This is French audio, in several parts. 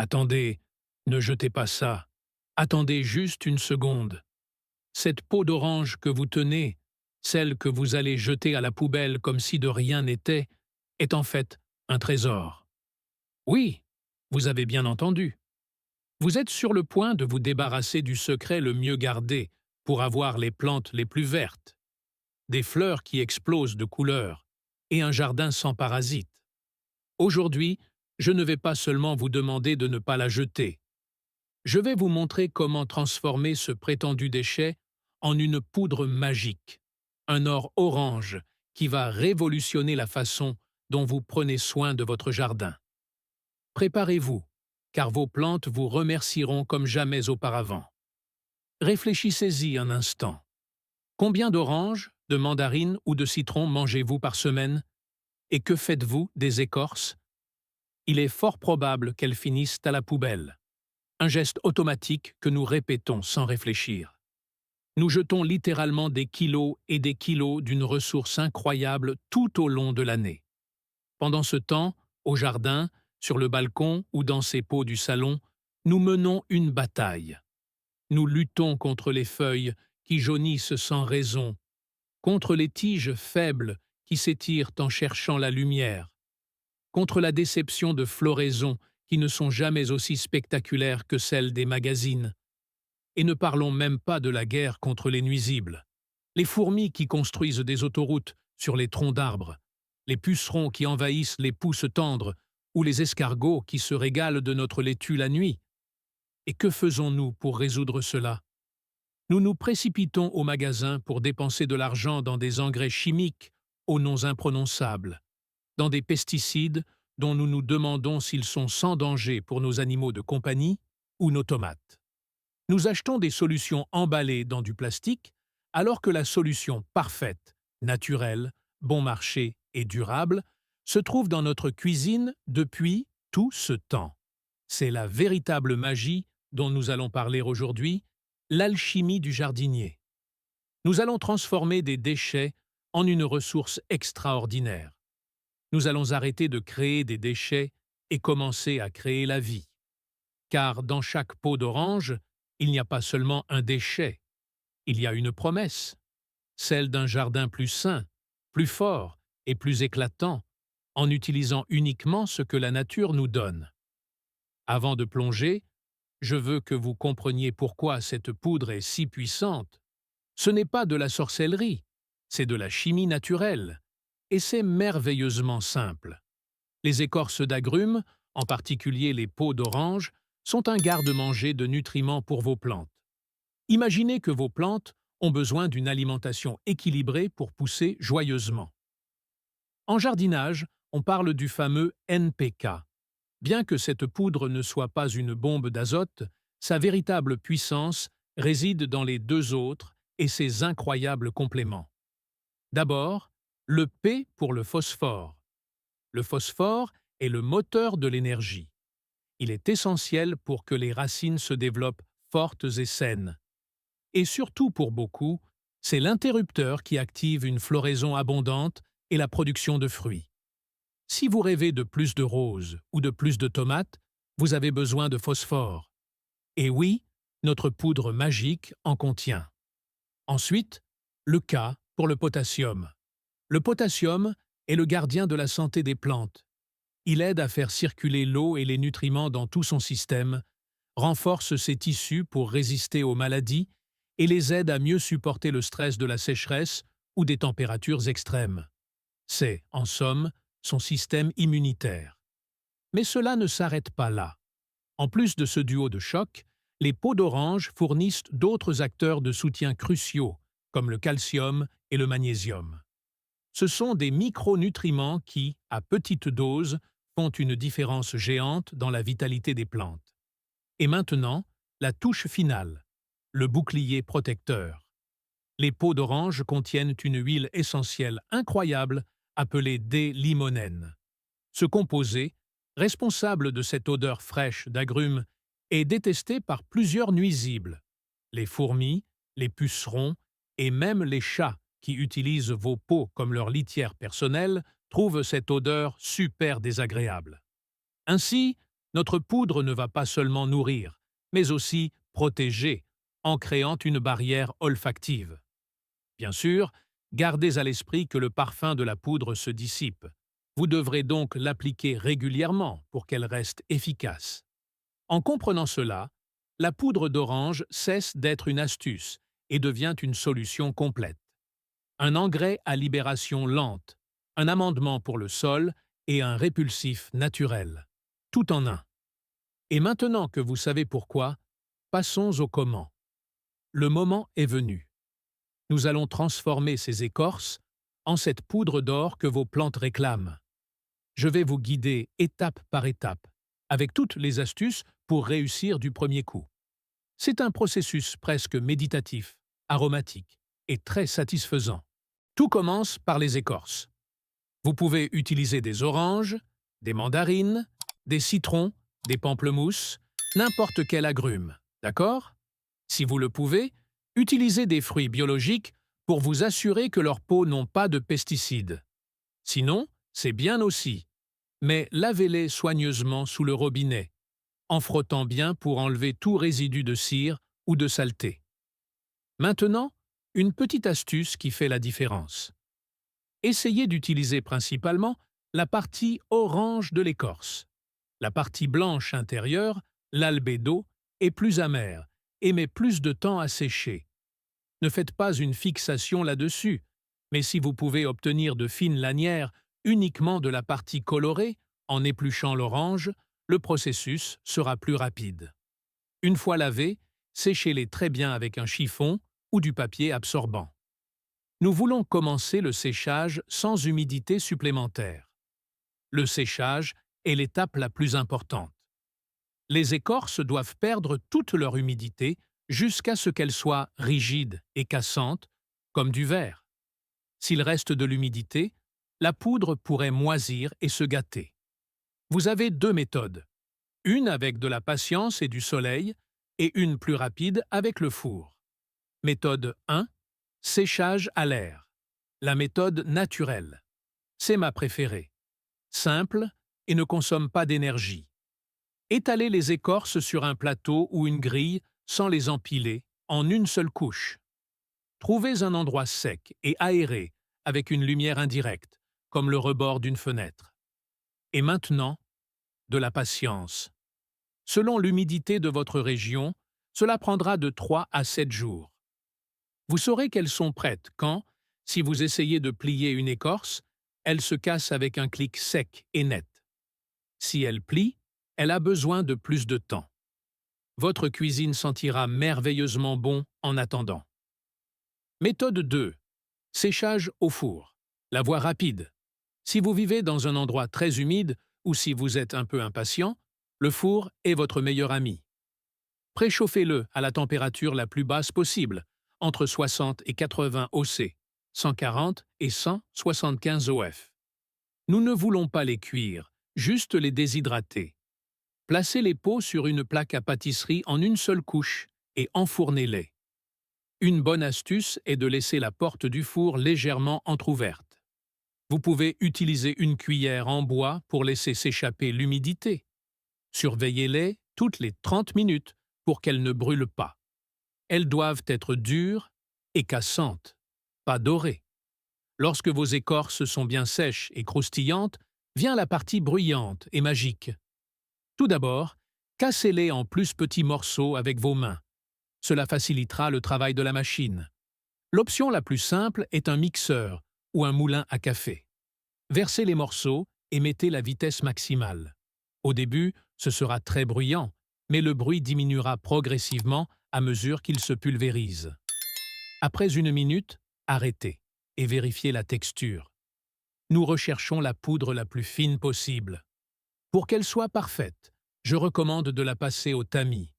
Attendez, ne jetez pas ça. Attendez juste une seconde. Cette peau d'orange que vous tenez, celle que vous allez jeter à la poubelle comme si de rien n'était, est en fait un trésor. Oui, vous avez bien entendu. Vous êtes sur le point de vous débarrasser du secret le mieux gardé pour avoir les plantes les plus vertes, des fleurs qui explosent de couleurs et un jardin sans parasites. Aujourd'hui, je ne vais pas seulement vous demander de ne pas la jeter. Je vais vous montrer comment transformer ce prétendu déchet en une poudre magique, un or orange qui va révolutionner la façon dont vous prenez soin de votre jardin. Préparez-vous, car vos plantes vous remercieront comme jamais auparavant. Réfléchissez-y un instant. Combien d'oranges, de mandarines ou de citrons mangez-vous par semaine? Et que faites-vous des écorces? Il est fort probable qu'elles finissent à la poubelle. Un geste automatique que nous répétons sans réfléchir. Nous jetons littéralement des kilos et des kilos d'une ressource incroyable tout au long de l'année. Pendant ce temps, au jardin, sur le balcon ou dans ces pots du salon, nous menons une bataille. Nous luttons contre les feuilles qui jaunissent sans raison, contre les tiges faibles qui s'étirent en cherchant la lumière, contre la déception de floraisons qui ne sont jamais aussi spectaculaires que celles des magazines. Et ne parlons même pas de la guerre contre les nuisibles. Les fourmis qui construisent des autoroutes sur les troncs d'arbres, les pucerons qui envahissent les pousses tendres ou les escargots qui se régalent de notre laitue la nuit. Et que faisons-nous pour résoudre cela? Nous nous précipitons au magasin pour dépenser de l'argent dans des engrais chimiques aux noms imprononçables, dans des pesticides dont nous nous demandons s'ils sont sans danger pour nos animaux de compagnie ou nos tomates. Nous achetons des solutions emballées dans du plastique, alors que la solution parfaite, naturelle, bon marché et durable se trouve dans notre cuisine depuis tout ce temps. C'est la véritable magie dont nous allons parler aujourd'hui, l'alchimie du jardinier. Nous allons transformer des déchets en une ressource extraordinaire. Nous allons arrêter de créer des déchets et commencer à créer la vie. Car dans chaque pot d'orange, il n'y a pas seulement un déchet, il y a une promesse, celle d'un jardin plus sain, plus fort et plus éclatant, en utilisant uniquement ce que la nature nous donne. Avant de plonger, je veux que vous compreniez pourquoi cette poudre est si puissante. Ce n'est pas de la sorcellerie, c'est de la chimie naturelle, et c'est merveilleusement simple. Les écorces d'agrumes, en particulier les peaux d'orange, sont un garde-manger de nutriments pour vos plantes. Imaginez que vos plantes ont besoin d'une alimentation équilibrée pour pousser joyeusement. En jardinage, on parle du fameux NPK. Bien que cette poudre ne soit pas une bombe d'azote, sa véritable puissance réside dans les deux autres et ses incroyables compléments. D'abord, le P pour le phosphore. Le phosphore est le moteur de l'énergie. Il est essentiel pour que les racines se développent fortes et saines. Et surtout pour beaucoup, c'est l'interrupteur qui active une floraison abondante et la production de fruits. Si vous rêvez de plus de roses ou de plus de tomates, vous avez besoin de phosphore. Et oui, notre poudre magique en contient. Ensuite, le K pour le potassium. Le potassium est le gardien de la santé des plantes. Il aide à faire circuler l'eau et les nutriments dans tout son système, renforce ses tissus pour résister aux maladies et les aide à mieux supporter le stress de la sécheresse ou des températures extrêmes. C'est, en somme, son système immunitaire. Mais cela ne s'arrête pas là. En plus de ce duo de choc, les peaux d'orange fournissent d'autres acteurs de soutien cruciaux, comme le calcium et le magnésium. Ce sont des micronutriments qui, à petite dose, font une différence géante dans la vitalité des plantes. Et maintenant, la touche finale, le bouclier protecteur. Les peaux d'orange contiennent une huile essentielle incroyable appelée D-limonène. Ce composé, responsable de cette odeur fraîche d'agrumes, est détesté par plusieurs nuisibles. Les fourmis, les pucerons et même les chats qui utilisent vos peaux comme leur litière personnelle trouvent cette odeur super désagréable. Ainsi, Notre poudre ne va pas seulement nourrir, mais aussi protéger, en créant une barrière olfactive. Bien sûr, gardez à l'esprit que le parfum de la poudre se dissipe. Vous devrez donc l'appliquer régulièrement pour qu'elle reste efficace. En comprenant cela, la poudre d'orange cesse d'être une astuce et devient une solution complète. Un engrais à libération lente, un amendement pour le sol et un répulsif naturel. Tout en un. Et maintenant que vous savez pourquoi, passons au comment. Le moment est venu. Nous allons transformer ces écorces en cette poudre d'or que vos plantes réclament. Je vais vous guider étape par étape, avec toutes les astuces pour réussir du premier coup. C'est un processus presque méditatif, aromatique et très satisfaisant. Tout commence par les écorces. Vous pouvez utiliser des oranges, des mandarines, des citrons, des pamplemousses, n'importe quel agrume, d'accord? Si vous le pouvez, utilisez des fruits biologiques pour vous assurer que leurs peaux n'ont pas de pesticides. Sinon, c'est bien aussi, mais lavez-les soigneusement sous le robinet, en frottant bien pour enlever tout résidu de cire ou de saleté. Maintenant, une petite astuce qui fait la différence. Essayez d'utiliser principalement la partie orange de l'écorce. La partie blanche intérieure, l'albédo, est plus amère et met plus de temps à sécher. Ne faites pas une fixation là-dessus, mais si vous pouvez obtenir de fines lanières uniquement de la partie colorée, en épluchant l'orange, le processus sera plus rapide. Une fois lavés, séchez-les très bien avec un chiffon ou du papier absorbant. Nous voulons commencer le séchage sans humidité supplémentaire. Le séchage est l'étape la plus importante. Les écorces doivent perdre toute leur humidité jusqu'à ce qu'elles soient rigides et cassantes, comme du verre. S'il reste de l'humidité, la poudre pourrait moisir et se gâter. Vous avez deux méthodes, une avec de la patience et du soleil, et une plus rapide avec le four. Méthode 1. Séchage à l'air. La méthode naturelle. C'est ma préférée. Simple et ne consomme pas d'énergie. Étalez les écorces sur un plateau ou une grille sans les empiler, en une seule couche. Trouvez un endroit sec et aéré avec une lumière indirecte, comme le rebord d'une fenêtre. Et maintenant, de la patience. Selon l'humidité de votre région, cela prendra de 3 à 7 jours. Vous saurez qu'elles sont prêtes quand, si vous essayez de plier une écorce, elle se casse avec un clic sec et net. Si elle plie, elle a besoin de plus de temps. Votre cuisine sentira merveilleusement bon en attendant. Méthode 2. Séchage au four. La voie rapide. Si vous vivez dans un endroit très humide ou si vous êtes un peu impatient, le four est votre meilleur ami. Préchauffez-le à la température la plus basse possible, entre 60 et 80 oC, 140 et 175 OF. Nous ne voulons pas les cuire, juste les déshydrater. Placez les pots sur une plaque à pâtisserie en une seule couche et enfournez-les. Une bonne astuce est de laisser la porte du four légèrement entr'ouverte. Vous pouvez utiliser une cuillère en bois pour laisser s'échapper l'humidité. Surveillez-les toutes les 30 minutes pour qu'elles ne brûlent pas. Elles doivent être dures et cassantes, pas dorées. Lorsque vos écorces sont bien sèches et croustillantes, vient la partie bruyante et magique. Tout d'abord, cassez-les en plus petits morceaux avec vos mains. Cela facilitera le travail de la machine. L'option la plus simple est un mixeur ou un moulin à café. Versez les morceaux et mettez la vitesse maximale. Au début, ce sera très bruyant, mais le bruit diminuera progressivement à mesure qu'il se pulvérise. Après 1 minute, arrêtez et vérifiez la texture. Nous recherchons la poudre la plus fine possible. Pour qu'elle soit parfaite, je recommande de la passer au tamis.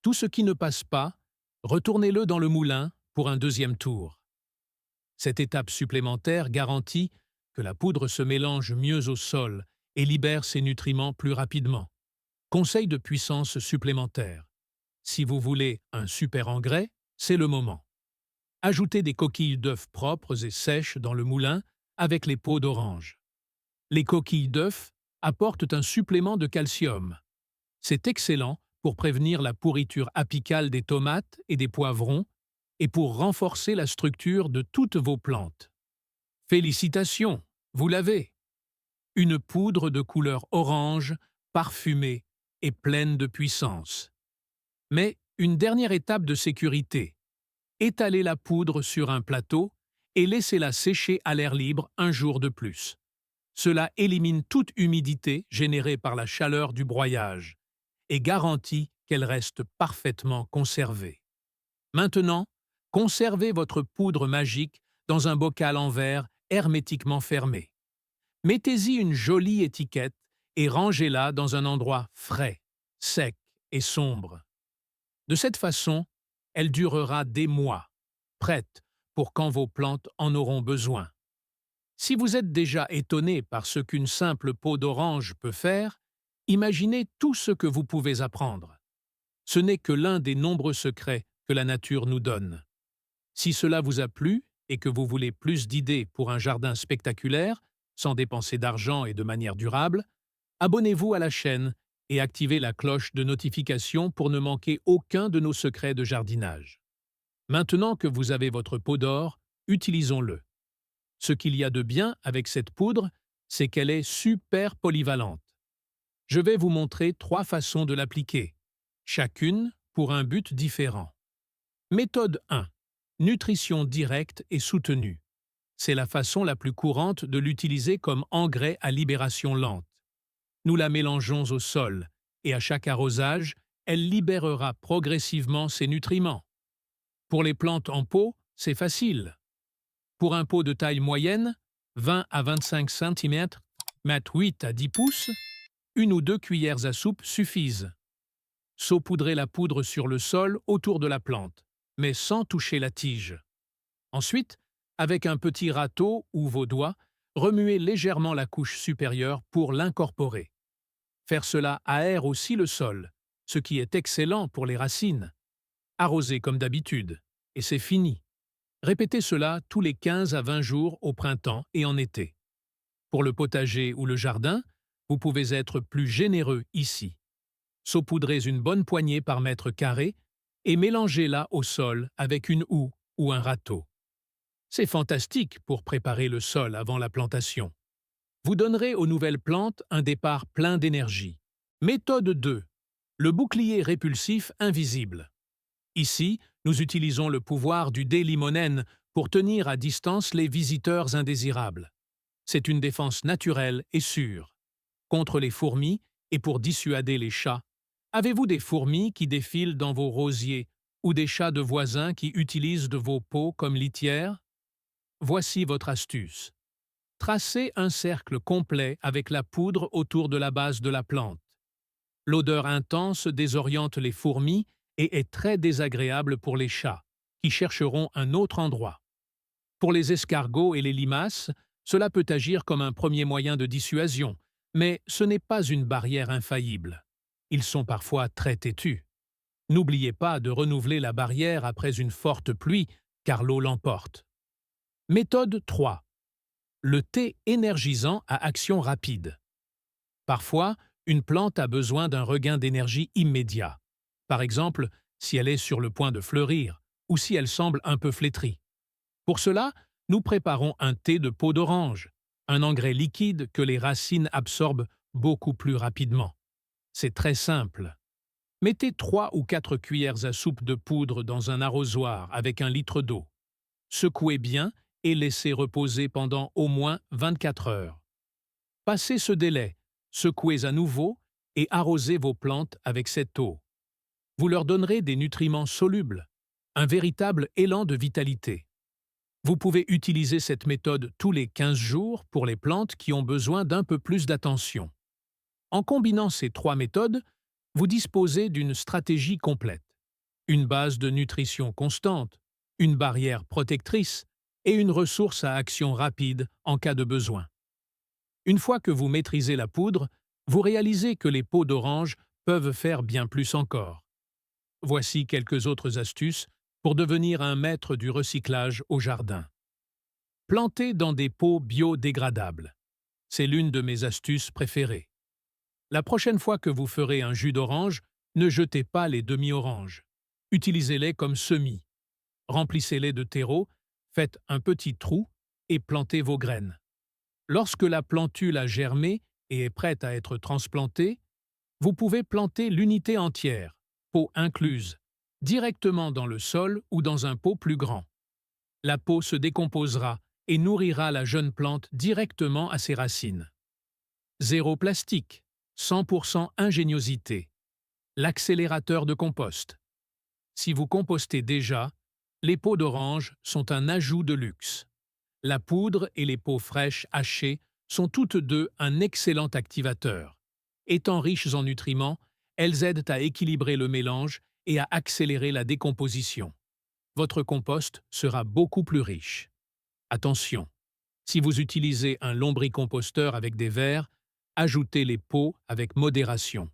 Tout ce qui ne passe pas, retournez-le dans le moulin pour un deuxième tour. Cette étape supplémentaire garantit que la poudre se mélange mieux au sol et libère ses nutriments plus rapidement. Conseil de puissance supplémentaire. Si vous voulez un super engrais, c'est le moment. Ajoutez des coquilles d'œufs propres et sèches dans le moulin avec les peaux d'orange. Les coquilles d'œufs apportent un supplément de calcium, C'est excellent pour prévenir la pourriture apicale des tomates et des poivrons et pour renforcer la structure de toutes vos plantes. Félicitations, vous l'avez! Une poudre de couleur orange, parfumée et pleine de puissance. Mais une dernière étape de sécurité. Étalez la poudre sur un plateau et laissez-la sécher à l'air libre un jour de plus. Cela élimine toute humidité générée par la chaleur du broyage et garantit qu'elle reste parfaitement conservée. Maintenant, conservez votre poudre magique dans un bocal en verre hermétiquement fermé. Mettez-y une jolie étiquette et rangez-la dans un endroit frais, sec et sombre. De cette façon, elle durera des mois, prête pour quand vos plantes en auront besoin. Si vous êtes déjà étonné par ce qu'une simple peau d'orange peut faire, imaginez tout ce que vous pouvez apprendre. Ce n'est que l'un des nombreux secrets que la nature nous donne. Si cela vous a plu et que vous voulez plus d'idées pour un jardin spectaculaire, sans dépenser d'argent et de manière durable, abonnez-vous à la chaîne et activez la cloche de notification pour ne manquer aucun de nos secrets de jardinage. Maintenant que vous avez votre pot d'or, utilisons-le. Ce qu'il y a de bien avec cette poudre, c'est qu'elle est super polyvalente. Je vais vous montrer 3 façons de l'appliquer, chacune pour un but différent. Méthode 1. Nutrition directe et soutenue. C'est la façon la plus courante de l'utiliser comme engrais à libération lente. Nous la mélangeons au sol, et à chaque arrosage, elle libérera progressivement ses nutriments. Pour les plantes en pot, c'est facile. Pour un pot de taille moyenne, 20 à 25 cm, 8 à 10 pouces, 1 ou 2 cuillères à soupe suffisent. Saupoudrez la poudre sur le sol autour de la plante, mais sans toucher la tige. Ensuite, avec un petit râteau ou vos doigts, remuez légèrement la couche supérieure pour l'incorporer. Faire cela aère aussi le sol, ce qui est excellent pour les racines. Arrosez comme d'habitude, et c'est fini. Répétez cela tous les 15 à 20 jours au printemps et en été. Pour le potager ou le jardin, vous pouvez être plus généreux ici. Saupoudrez une bonne poignée par mètre carré et mélangez-la au sol avec une houe ou un râteau. C'est fantastique pour préparer le sol avant la plantation. Vous donnerez aux nouvelles plantes un départ plein d'énergie. Méthode 2. Le bouclier répulsif invisible. Ici, nous utilisons le pouvoir du dé limonène pour tenir à distance les visiteurs indésirables. C'est une défense naturelle et sûre. Contre les fourmis et pour dissuader les chats, avez-vous des fourmis qui défilent dans vos rosiers ou des chats de voisins qui utilisent de vos pots comme litière? Voici votre astuce. Tracez un cercle complet avec la poudre autour de la base de la plante. L'odeur intense désoriente les fourmis et est très désagréable pour les chats, qui chercheront un autre endroit. Pour les escargots et les limaces, cela peut agir comme un premier moyen de dissuasion, mais ce n'est pas une barrière infaillible. Ils sont parfois très têtus. N'oubliez pas de renouveler la barrière après une forte pluie, car l'eau l'emporte. Méthode 3. Le thé énergisant à action rapide. Parfois, une plante a besoin d'un regain d'énergie immédiat. Par exemple, si elle est sur le point de fleurir ou si elle semble un peu flétrie. Pour cela, nous préparons un thé de peau d'orange, un engrais liquide que les racines absorbent beaucoup plus rapidement. C'est très simple. Mettez 3 ou 4 cuillères à soupe de poudre dans un arrosoir avec 1 litre d'eau. Secouez bien et laissez reposer pendant au moins 24 heures. Passez ce délai, secouez à nouveau et arrosez vos plantes avec cette eau. Vous leur donnerez des nutriments solubles, un véritable élan de vitalité. Vous pouvez utiliser cette méthode tous les 15 jours pour les plantes qui ont besoin d'un peu plus d'attention. En combinant ces 3 méthodes, vous disposez d'une stratégie complète. Une base de nutrition constante, une barrière protectrice et une ressource à action rapide en cas de besoin. Une fois que vous maîtrisez la poudre, vous réalisez que les pots d'orange peuvent faire bien plus encore. Voici quelques autres astuces pour devenir un maître du recyclage au jardin. Planter dans des pots biodégradables. C'est l'une de mes astuces préférées. La prochaine fois que vous ferez un jus d'orange, ne jetez pas les demi-oranges. Utilisez-les comme semis. Remplissez-les de terreau, faites un petit trou et plantez vos graines. Lorsque la plantule a germé et est prête à être transplantée, vous pouvez planter l'unité entière, pot incluse, directement dans le sol ou dans un pot plus grand. La peau se décomposera et nourrira la jeune plante directement à ses racines. Zéro plastique, 100% ingéniosité. L'accélérateur de compost. Si vous compostez déjà, les pots d'orange sont un ajout de luxe. La poudre et les peaux fraîches hachées sont toutes deux un excellent activateur. Étant riches en nutriments, elles aident à équilibrer le mélange et à accélérer la décomposition. Votre compost sera beaucoup plus riche. Attention, si vous utilisez un lombricomposteur avec des vers, ajoutez les pots avec modération.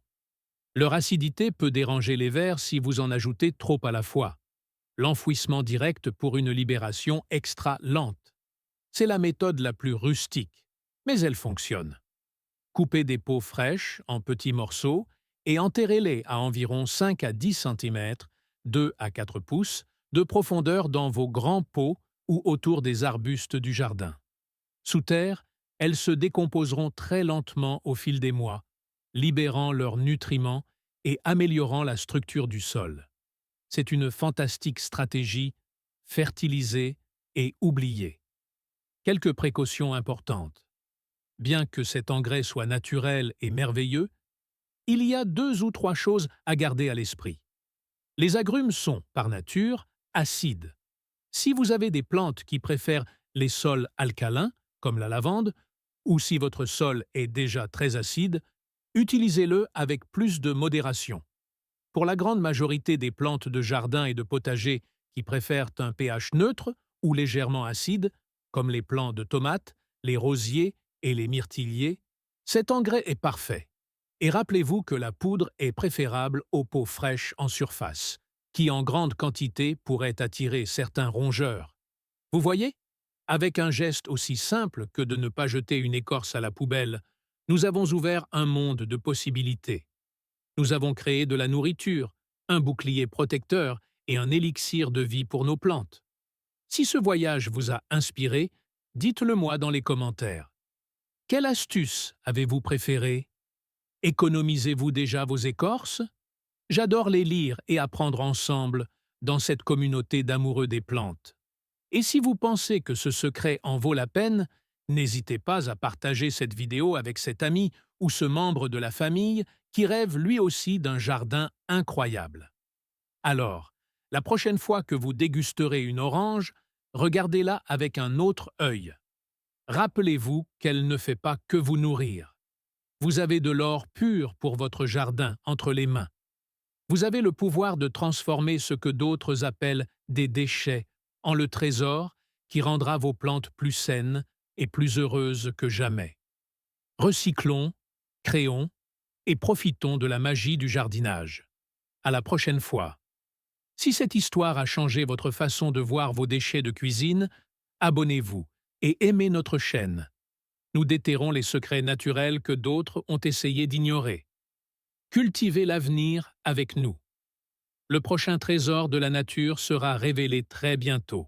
Leur acidité peut déranger les vers si vous en ajoutez trop à la fois. L'enfouissement direct pour une libération extra lente. C'est la méthode la plus rustique, mais elle fonctionne. Coupez des peaux fraîches en petits morceaux et enterrez-les à environ 5 à 10 cm, 2 à 4 pouces, de profondeur dans vos grands pots ou autour des arbustes du jardin. Sous terre, elles se décomposeront très lentement au fil des mois, libérant leurs nutriments et améliorant la structure du sol. C'est une fantastique stratégie, fertiliser et oublier. Quelques précautions importantes. Bien que cet engrais soit naturel et merveilleux, il y a 2 ou 3 choses à garder à l'esprit. Les agrumes sont, par nature, acides. Si vous avez des plantes qui préfèrent les sols alcalins, comme la lavande, ou si votre sol est déjà très acide, utilisez-le avec plus de modération. Pour la grande majorité des plantes de jardin et de potager qui préfèrent un pH neutre ou légèrement acide, comme les plants de tomates, les rosiers et les myrtilliers, cet engrais est parfait. Et rappelez-vous que la poudre est préférable aux pots fraîches en surface, qui en grande quantité pourraient attirer certains rongeurs. Vous voyez? Avec un geste aussi simple que de ne pas jeter une écorce à la poubelle, nous avons ouvert un monde de possibilités. Nous avons créé de la nourriture, un bouclier protecteur et un élixir de vie pour nos plantes. Si ce voyage vous a inspiré, dites-le moi dans les commentaires. Quelle astuce avez-vous préférée? Économisez-vous déjà vos écorces? J'adore les lire et apprendre ensemble dans cette communauté d'amoureux des plantes. Et si vous pensez que ce secret en vaut la peine, n'hésitez pas à partager cette vidéo avec cet ami ou ce membre de la famille qui rêve lui aussi d'un jardin incroyable. Alors, la prochaine fois que vous dégusterez une orange, regardez-la avec un autre œil. Rappelez-vous qu'elle ne fait pas que vous nourrir. Vous avez de l'or pur pour votre jardin entre les mains. Vous avez le pouvoir de transformer ce que d'autres appellent des déchets en le trésor qui rendra vos plantes plus saines et plus heureuses que jamais. Recyclons, créons et profitons de la magie du jardinage. À la prochaine fois. Si cette histoire a changé votre façon de voir vos déchets de cuisine, abonnez-vous et aimez notre chaîne. Nous déterrons les secrets naturels que d'autres ont essayé d'ignorer. Cultivez l'avenir avec nous. Le prochain trésor de la nature sera révélé très bientôt.